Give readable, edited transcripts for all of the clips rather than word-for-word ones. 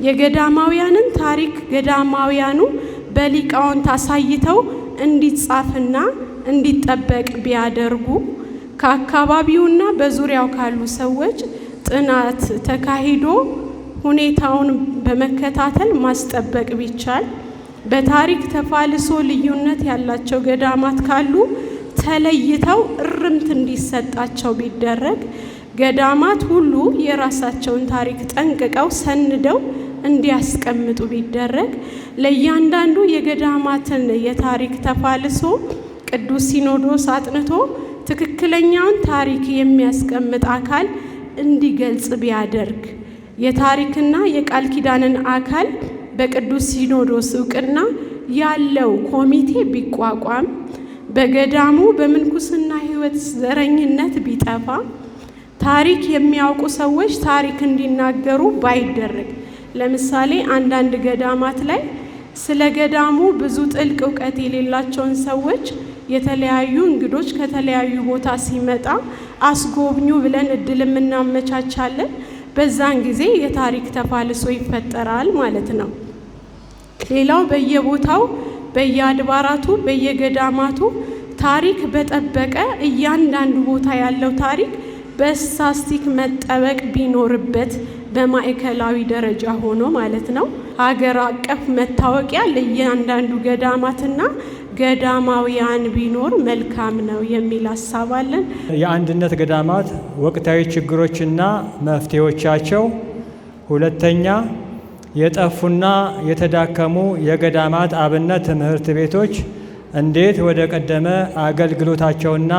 የገዳማውያንን ታሪክ ገዳማውያኑ በሊቃውንት አሳይተው እንዲጻፍና እንዲጠበቅ ቢያደርጉ ከአካባቢውና በዙሪያው ካሉ ሰዎች ጥናት ተካሂዶ ሁኔታውን በመከታተል ማስጠበቅ ቢቻል፣ በታሪክ ተፋልሶ ልዩነት ያላቸው ገዳማት ካሉ ተለይተው እርምት እንዲሰጣቸው ቢደረግ፣ ገዳማት ሁሉ የራሳቸውን ታሪክ ጠንቅቀው ሰንደው እንዲያስቀምጡ ቢደረግ፣ ለእያንዳንዱ የገዳማትን የታሪክ ተፋልሶ ቅዱስ ሲኖዶስ አጥንቶ ትክክለኛውን ታሪክ የሚያስቀምጥ አካል እንዲገልጽ ቢያደርግ፣ የታሪክና የቃል ኪዳንን አካል በቅዱስ ሲኖዶስ እውቅና ያለው ኮሚቴ ቢቋቋም፣ በገዳሙ በምንኩስና ሕይወት ዘረኝነት ቢጠፋ፣ ታሪክ የሚያውቁ ሰዎች ታሪክ እንዲናገሩ ባይደረግ። ለምሳሌ አንዳንድ ገዳማት ላይ ስለ ገዳሙ ብዙ ጥልቅ እውቀት የሌላቸውን ሰዎች የተለያዩ እንግዶች ከተለያዩ ቦታ ሲመጣ አስጎብኙ ብለን እድልም እናመቻቻለን። በዛን ጊዜ የታሪክ ተፋልሶ ይፈጠራል ማለት ነው። ሌላው በየቦታው በየአድባራቱ በየገዳማቱ ታሪክ በጠበቀ እያንዳንዱ ቦታ ያለው ታሪክ በስታስቲክ መጠበቅ ቢኖርበት በማዕከላዊ ደረጃ ሆኖ ማለት ነው። ሀገር አቀፍ መታወቂያ ለእያንዳንዱ ገዳማትና ገዳማውያን ቢኖር መልካም ነው የሚል ሀሳብ አለን። የአንድነት ገዳማት ወቅታዊ ችግሮችና መፍትሄዎቻቸው፣ ሁለተኛ የጠፉና የተዳከሙ የገዳማት አብነት ትምህርት ቤቶች እንዴት ወደ ቀደመ አገልግሎታቸውና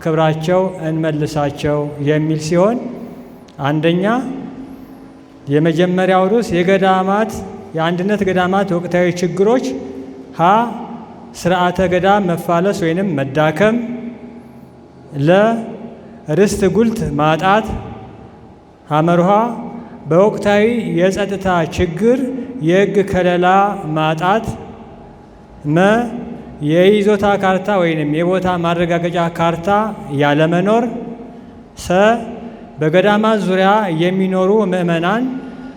ክብራቸው እንመልሳቸው የሚል ሲሆን፣ አንደኛ የመጀመሪያው ርዕስ የገዳማት የአንድነት ገዳማት ወቅታዊ ችግሮች ሀ ስርዓተ ገዳም መፋለስ ወይንም መዳከም፣ ለ ርስት ጉልት ማጣት፣ ሐመርሃ በወቅታዊ የጸጥታ ችግር የሕግ ከለላ ማጣት፣ መ የይዞታ ካርታ ወይንም የቦታ ማረጋገጫ ካርታ ያለመኖር፣ ሰ በገዳማት ዙሪያ የሚኖሩ ምዕመናን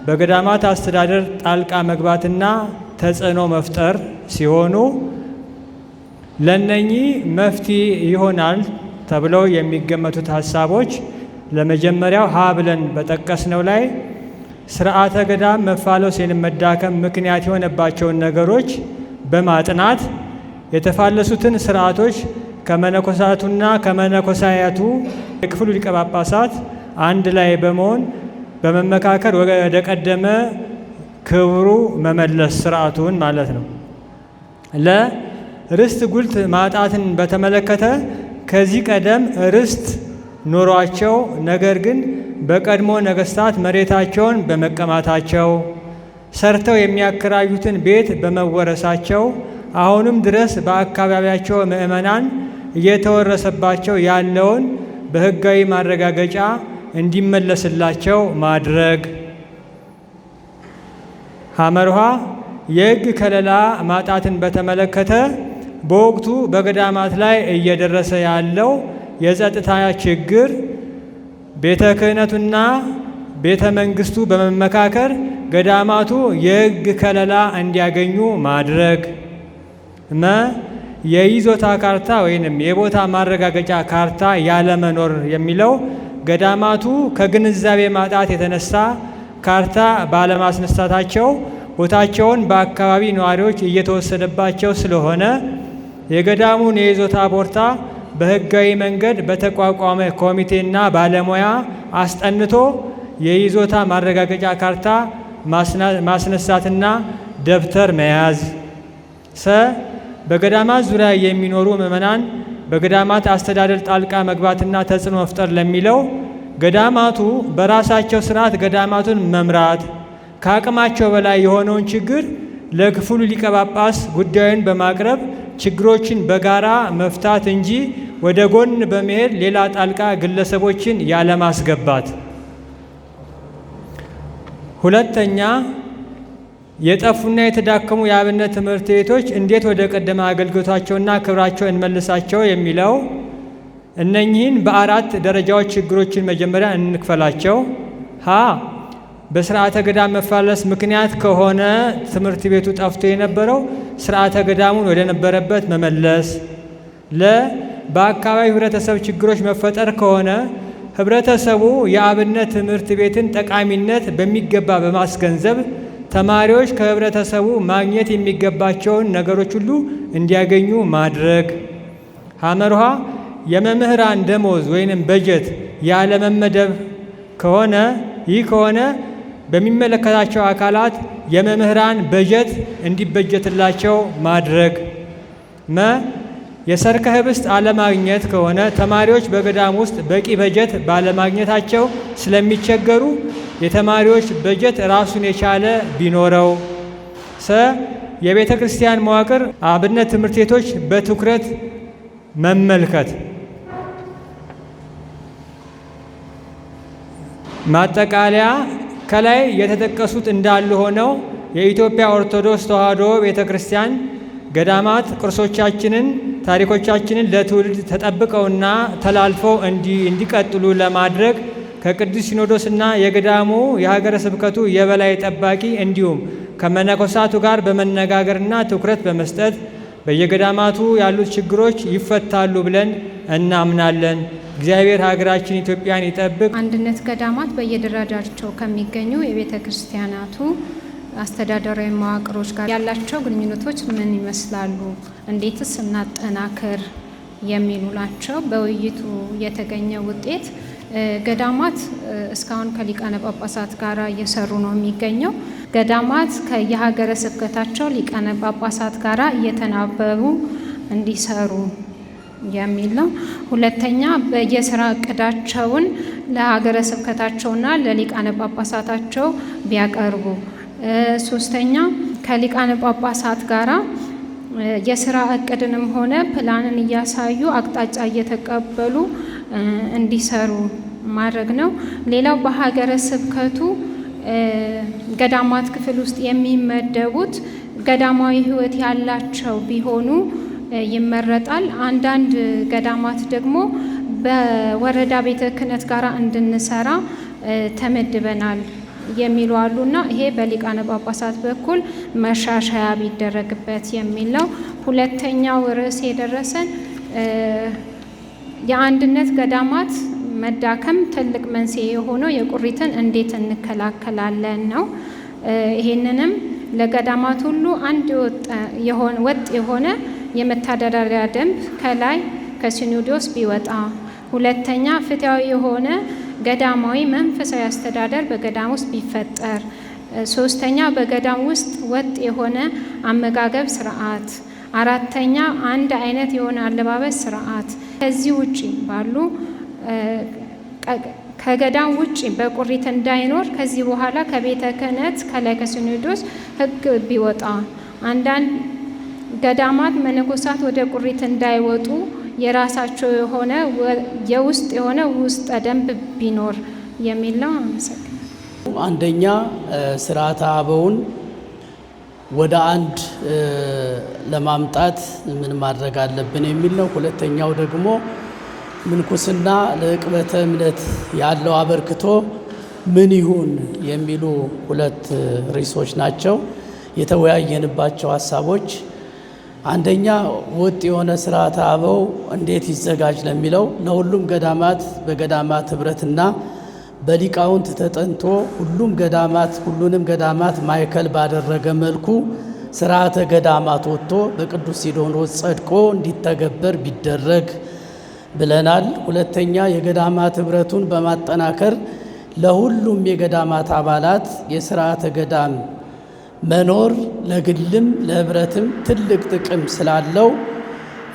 በገዳማት አስተዳደር ጣልቃ መግባትና ተጽዕኖ መፍጠር ሲሆኑ፣ ለነኚህ መፍትሄ ይሆናል ተብለው የሚገመቱት ሀሳቦች ለመጀመሪያው ሀ ብለን በጠቀስነው ላይ ስርዓተ ገዳም መፋለስ ወይም መዳከም ምክንያት የሆነባቸውን ነገሮች በማጥናት የተፋለሱትን ስርዓቶች ከመነኮሳቱና ከመነኮሳያቱ የክፍሉ ሊቀ ጳጳሳት አንድ ላይ በመሆን በመመካከር ወደ ቀደመ ክብሩ መመለስ ስርዓቱን ማለት ነው። ለርስት ጉልት ማጣትን በተመለከተ ከዚህ ቀደም ርስት ኖሯቸው ነገር ግን በቀድሞ ነገስታት መሬታቸውን በመቀማታቸው ሰርተው የሚያከራዩትን ቤት በመወረሳቸው አሁንም ድረስ በአካባቢያቸው ምዕመናን እየተወረሰባቸው ያለውን በሕጋዊ ማረጋገጫ እንዲመለስላቸው ማድረግ። ሐመርሃ የሕግ ከለላ ማጣትን በተመለከተ በወቅቱ በገዳማት ላይ እየደረሰ ያለው የጸጥታ ችግር ቤተ ክህነቱና ቤተ መንግስቱ በመመካከር ገዳማቱ የሕግ ከለላ እንዲያገኙ ማድረግ። መ የይዞታ ካርታ ወይንም የቦታ ማረጋገጫ ካርታ ያለመኖር የሚለው ገዳማቱ ከግንዛቤ ማጣት የተነሳ ካርታ ባለማስነሳታቸው ቦታቸውን በአካባቢ ነዋሪዎች እየተወሰደባቸው ስለሆነ የገዳሙን የይዞታ ቦርታ በሕጋዊ መንገድ በተቋቋመ ኮሚቴና ባለሙያ አስጠንቶ የይዞታ ማረጋገጫ ካርታ ማስነሳትና ደብተር መያዝ። ሰ በገዳማት ዙሪያ የሚኖሩ ምዕመናን በገዳማት አስተዳደር ጣልቃ መግባትና ተጽዕኖ መፍጠር ለሚለው ገዳማቱ በራሳቸው ስርዓት ገዳማቱን መምራት፣ ከአቅማቸው በላይ የሆነውን ችግር ለክፍሉ ሊቀ ጳጳስ ጉዳዩን በማቅረብ ችግሮችን በጋራ መፍታት እንጂ ወደ ጎን በመሄድ ሌላ ጣልቃ ግለሰቦችን ያለማስገባት። ሁለተኛ የጠፉና የተዳከሙ የአብነት ትምህርት ቤቶች እንዴት ወደ ቀደመ አገልግሎታቸውና ክብራቸው እንመልሳቸው የሚለው እነኚህን በአራት ደረጃዎች ችግሮችን መጀመሪያ እንክፈላቸው። ሀ በስርዓተ ገዳም መፋለስ ምክንያት ከሆነ ትምህርት ቤቱ ጠፍቶ የነበረው ስርዓተ ገዳሙን ወደ ነበረበት መመለስ፣ በአካባቢው ህብረተሰብ ችግሮች መፈጠር ከሆነ ህብረተሰቡ የአብነት ትምህርት ቤትን ጠቃሚነት በሚገባ በማስገንዘብ ተማሪዎች ከህብረተሰቡ ማግኘት የሚገባቸውን ነገሮች ሁሉ እንዲያገኙ ማድረግ። ሐመርሃ የመምህራን ደሞዝ ወይንም በጀት ያለመመደብ ከሆነ ይህ ከሆነ በሚመለከታቸው አካላት የመምህራን በጀት እንዲበጀትላቸው ማድረግ። የሰርከ ህብስት አለማግኘት ከሆነ ተማሪዎች በገዳም ውስጥ በቂ በጀት ባለማግኘታቸው ስለሚቸገሩ የተማሪዎች በጀት ራሱን የቻለ ቢኖረው። የቤተ ክርስቲያን መዋቅር አብነት ትምህርት ቤቶች በትኩረት መመልከት። ማጠቃለያ ከላይ የተጠቀሱት እንዳሉ ሆነው የኢትዮጵያ ኦርቶዶክስ ተዋሕዶ ቤተ ክርስቲያን ገዳማት ቅርሶቻችንን፣ ታሪኮቻችንን ለትውልድ ተጠብቀውና ተላልፈው እንዲቀጥሉ ለማድረግ ከቅዱስ ሲኖዶስና የገዳሙ የሀገረ ስብከቱ የበላይ ጠባቂ እንዲሁም ከመነኮሳቱ ጋር በመነጋገርና ትኩረት በመስጠት በየገዳማቱ ያሉት ችግሮች ይፈታሉ ብለን እናምናለን። እግዚአብሔር ሀገራችን ኢትዮጵያን ይጠብቅ። አንድነት ገዳማት በየደረጃቸው ከሚገኙ የቤተ ክርስቲያናቱ አስተዳደራዊ መዋቅሮች ጋር ያላቸው ግንኙነቶች ምን ይመስላሉ? እንዴትስ እናጠናክር? የሚሉ ናቸው። በውይይቱ የተገኘ ውጤት ገዳማት እስካሁን ከሊቃነ ጳጳሳት ጋር እየሰሩ ነው የሚገኘው። ገዳማት ከየሀገረ ስብከታቸው ሊቃነ ጳጳሳት ጋር እየተናበቡ እንዲሰሩ የሚል ነው። ሁለተኛ በየስራ እቅዳቸውን ለሀገረ ስብከታቸውና ለሊቃነ ጳጳሳታቸው ቢያቀርቡ። ሶስተኛ ከሊቃነ ጳጳሳት ጋራ የስራ እቅድንም ሆነ ፕላንን እያሳዩ አቅጣጫ እየተቀበሉ እንዲሰሩ ማድረግ ነው። ሌላው በሀገረ ስብከቱ ገዳማት ክፍል ውስጥ የሚመደቡት ገዳማዊ ሕይወት ያላቸው ቢሆኑ ይመረጣል። አንዳንድ ገዳማት ደግሞ በወረዳ ቤተ ክህነት ጋር እንድንሰራ ተመድበናል የሚሉ አሉና ይሄ በሊቃነ ጳጳሳት በኩል መሻሻያ ቢደረግበት የሚል ነው። ሁለተኛው ርዕስ የደረሰን የአንድነት ገዳማት መዳከም ትልቅ መንስኤ የሆነው የቁሪትን እንዴት እንከላከላለን ነው። ይሄንንም ለገዳማት ሁሉ አንድ ወጥ የሆነ የመተዳደሪያ ደንብ ከላይ ከሲኖዶስ ቢወጣ፣ ሁለተኛ ፍትሃዊ የሆነ ገዳማዊ መንፈሳዊ አስተዳደር በገዳም ውስጥ ቢፈጠር፣ ሶስተኛ በገዳም ውስጥ ወጥ የሆነ አመጋገብ ስርዓት፣ አራተኛ አንድ አይነት የሆነ አለባበስ ስርዓት። ከዚህ ውጪ ባሉ ከገዳም ውጪ በቁሪት እንዳይኖር ከዚህ በኋላ ከቤተ ክህነት ከላይ ከሲኖዶስ ሕግ ቢወጣ፣ አንዳንድ ገዳማት መነኮሳት ወደ ቁሪት እንዳይወጡ የራሳቸው የሆነ የውስጥ የሆነ ውስጠ ደንብ ቢኖር የሚል ነው። አመሰግናለሁ። አንደኛ ስርዓተ አበውን ወደ አንድ ለማምጣት ምን ማድረግ አለብን የሚል ነው። ሁለተኛው ደግሞ ምንኩስና ለዕቅበተ እምነት ያለው አበርክቶ ምን ይሁን የሚሉ ሁለት ርዕሶች ናቸው የተወያየንባቸው ሀሳቦች። አንደኛ ወጥ የሆነ ስርዓተ አበው እንዴት ይዘጋጅ ለሚለው ለሁሉም ገዳማት በገዳማት ህብረትና በሊቃውንት ተጠንቶ ሁሉንም ገዳማት ማዕከል ባደረገ መልኩ ስርዓተ ገዳማት ወጥቶ በቅዱስ ሲኖዶስ ጸድቆ እንዲተገበር ቢደረግ ብለናል። ሁለተኛ የገዳማት ህብረቱን በማጠናከር ለሁሉም የገዳማት አባላት የስርዓተ ገዳም መኖር ለግልም ለህብረትም ትልቅ ጥቅም ስላለው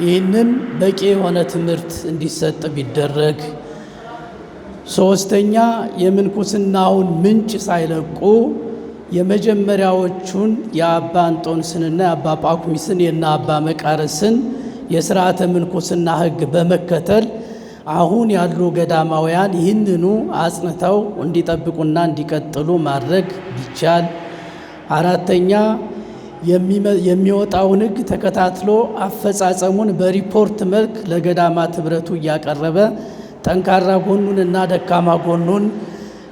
ይህንን በቂ የሆነ ትምህርት እንዲሰጥ ቢደረግ። ሶስተኛ የምንኩስናውን ምንጭ ሳይለቁ የመጀመሪያዎቹን የአባ እንጦንስንና የአባ ጳኩሚስን የና አባ መቃርስን የስርዓተ ምንኩስና ህግ በመከተል አሁን ያሉ ገዳማውያን ይህንኑ አጽንተው እንዲጠብቁና እንዲቀጥሉ ማድረግ ቢቻል። አራተኛ የሚወጣውን ህግ ተከታትሎ አፈጻጸሙን በሪፖርት መልክ ለገዳማት ህብረቱ እያቀረበ ጠንካራ ጎኑን እና ደካማ ጎኑን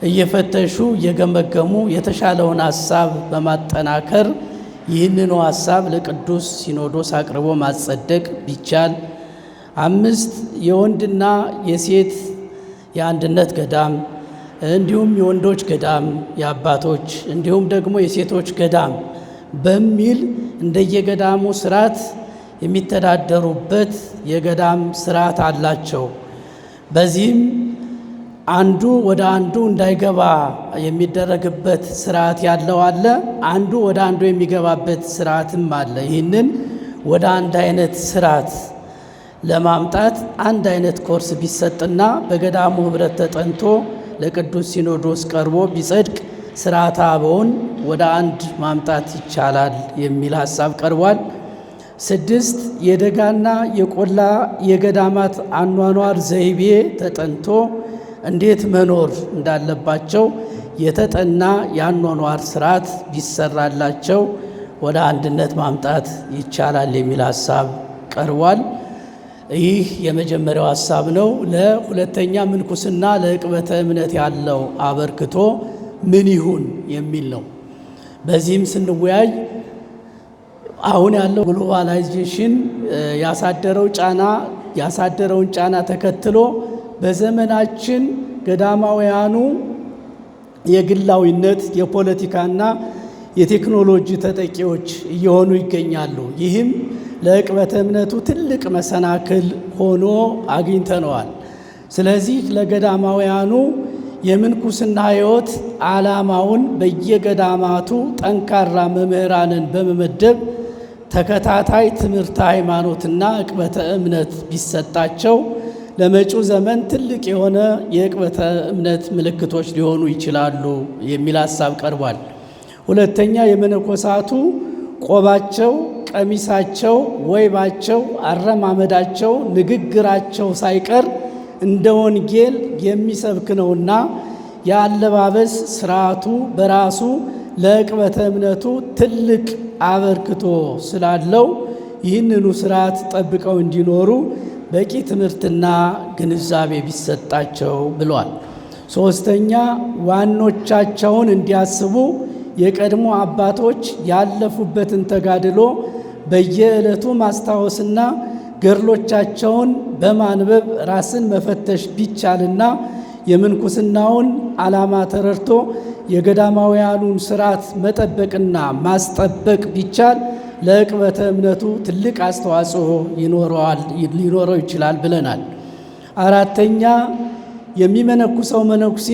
እየፈተሹ እየገመገሙ የተሻለውን ሀሳብ በማጠናከር ይህንኑ ሀሳብ ለቅዱስ ሲኖዶስ አቅርቦ ማጸደቅ ቢቻል። 5 የወንድና የሴት የአንድነት ገዳም እንዲሁም የወንዶች ገዳም የአባቶች እንዲሁም ደግሞ የሴቶች ገዳም በሚል እንደየገዳሙ ስርዓት የሚተዳደሩበት የገዳም ስርዓት አላቸው። በዚህም አንዱ ወደ አንዱ እንዳይገባ የሚደረግበት ስርዓት ያለው አለ፣ አንዱ ወደ አንዱ የሚገባበት ስርዓትም አለ። ይህንን ወደ አንድ አይነት ስርዓት ለማምጣት አንድ አይነት ኮርስ ቢሰጥና በገዳሙ ህብረት ተጠንቶ ለቅዱስ ሲኖዶስ ቀርቦ ቢጸድቅ ስርዓተ አበውን ወደ አንድ ማምጣት ይቻላል የሚል ሀሳብ ቀርቧል። 6 የደጋና የቆላ የገዳማት አኗኗር ዘይቤ ተጠንቶ እንዴት መኖር እንዳለባቸው የተጠና የአኗኗር ስርዓት ቢሰራላቸው ወደ አንድነት ማምጣት ይቻላል የሚል ሀሳብ ቀርቧል። ይህ የመጀመሪያው ሀሳብ ነው። ለሁለተኛ ምንኩስና ለዕቅበተ እምነት ያለው አበርክቶ ምን ይሁን የሚል ነው። በዚህም ስንወያይ አሁን ያለው ግሎባላይዜሽን ያሳደረውን ጫና ተከትሎ በዘመናችን ገዳማውያኑ የግላዊነት የፖለቲካና የቴክኖሎጂ ተጠቂዎች እየሆኑ ይገኛሉ። ይህም ለዕቅበተ እምነቱ ትልቅ መሰናክል ሆኖ አግኝተነዋል። ስለዚህ ለገዳማውያኑ የምንኩስና ሕይወት ዓላማውን በየገዳማቱ ጠንካራ መምህራንን በመመደብ ተከታታይ ትምህርተ ሃይማኖትና ዕቅበተ እምነት ቢሰጣቸው ለመጪው ዘመን ትልቅ የሆነ የዕቅበተ እምነት ምልክቶች ሊሆኑ ይችላሉ የሚል ሀሳብ ቀርቧል። ሁለተኛ የመነኮሳቱ ቆባቸው፣ ቀሚሳቸው፣ ወይባቸው፣ አረማመዳቸው፣ ንግግራቸው ሳይቀር እንደ ወንጌል የሚሰብክ ነውና የአለባበስ ስርዓቱ በራሱ ለዕቅበተ እምነቱ ትልቅ አበርክቶ ስላለው ይህንኑ ስርዓት ጠብቀው እንዲኖሩ በቂ ትምህርትና ግንዛቤ ቢሰጣቸው ብሏል። 3ኛ ዋኖቻቸውን እንዲያስቡ የቀድሞ አባቶች ያለፉበትን ተጋድሎ በየዕለቱ ማስታወስና ገድሎቻቸውን በማንበብ ራስን መፈተሽ ቢቻልና የምንኩስናውን ዓላማ ተረድቶ የገዳማውያኑን ስርዓት መጠበቅና ማስጠበቅ ቢቻል ለዕቅበተ እምነቱ ትልቅ አስተዋጽኦ ሊኖረው ይችላል ብለናል። 4ኛ የሚመነኩሰው መነኩሴ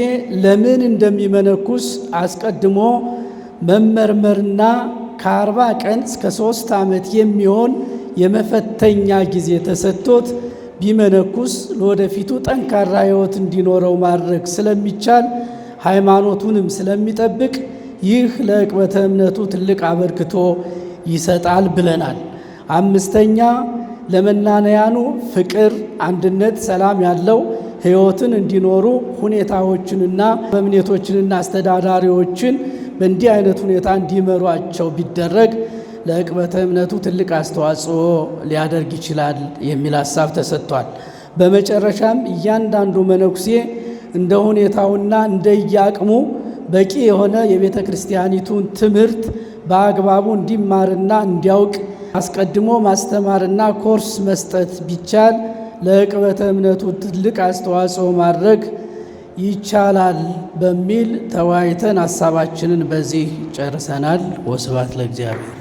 ለምን እንደሚመነኩስ አስቀድሞ መመርመርና ከ40 ቀን እስከ 3 ዓመት የሚሆን የመፈተኛ ጊዜ ተሰጥቶት ቢመነኩስ ለወደፊቱ ጠንካራ ሕይወት እንዲኖረው ማድረግ ስለሚቻል ሃይማኖቱንም ስለሚጠብቅ ይህ ለዕቅበተ እምነቱ ትልቅ አበርክቶ ይሰጣል ብለናል። 5ኛ ለመናንያኑ ፍቅር፣ አንድነት፣ ሰላም ያለው ሕይወትን እንዲኖሩ ሁኔታዎችንና በእምነቶችንና አስተዳዳሪዎችን በእንዲህ አይነት ሁኔታ እንዲመሯቸው ቢደረግ ለዕቅበተ እምነቱ ትልቅ አስተዋጽኦ ሊያደርግ ይችላል የሚል ሀሳብ ተሰጥቷል። በመጨረሻም እያንዳንዱ መነኩሴ እንደ ሁኔታውና እንደየአቅሙ በቂ የሆነ የቤተ ክርስቲያኒቱን ትምህርት በአግባቡ እንዲማርና እንዲያውቅ አስቀድሞ ማስተማርና ኮርስ መስጠት ቢቻል ለዕቅበተ እምነቱ ትልቅ አስተዋጽኦ ማድረግ ይቻላል በሚል ተወያይተን ሀሳባችንን በዚህ ጨርሰናል። ወስብሐት ለእግዚአብሔር።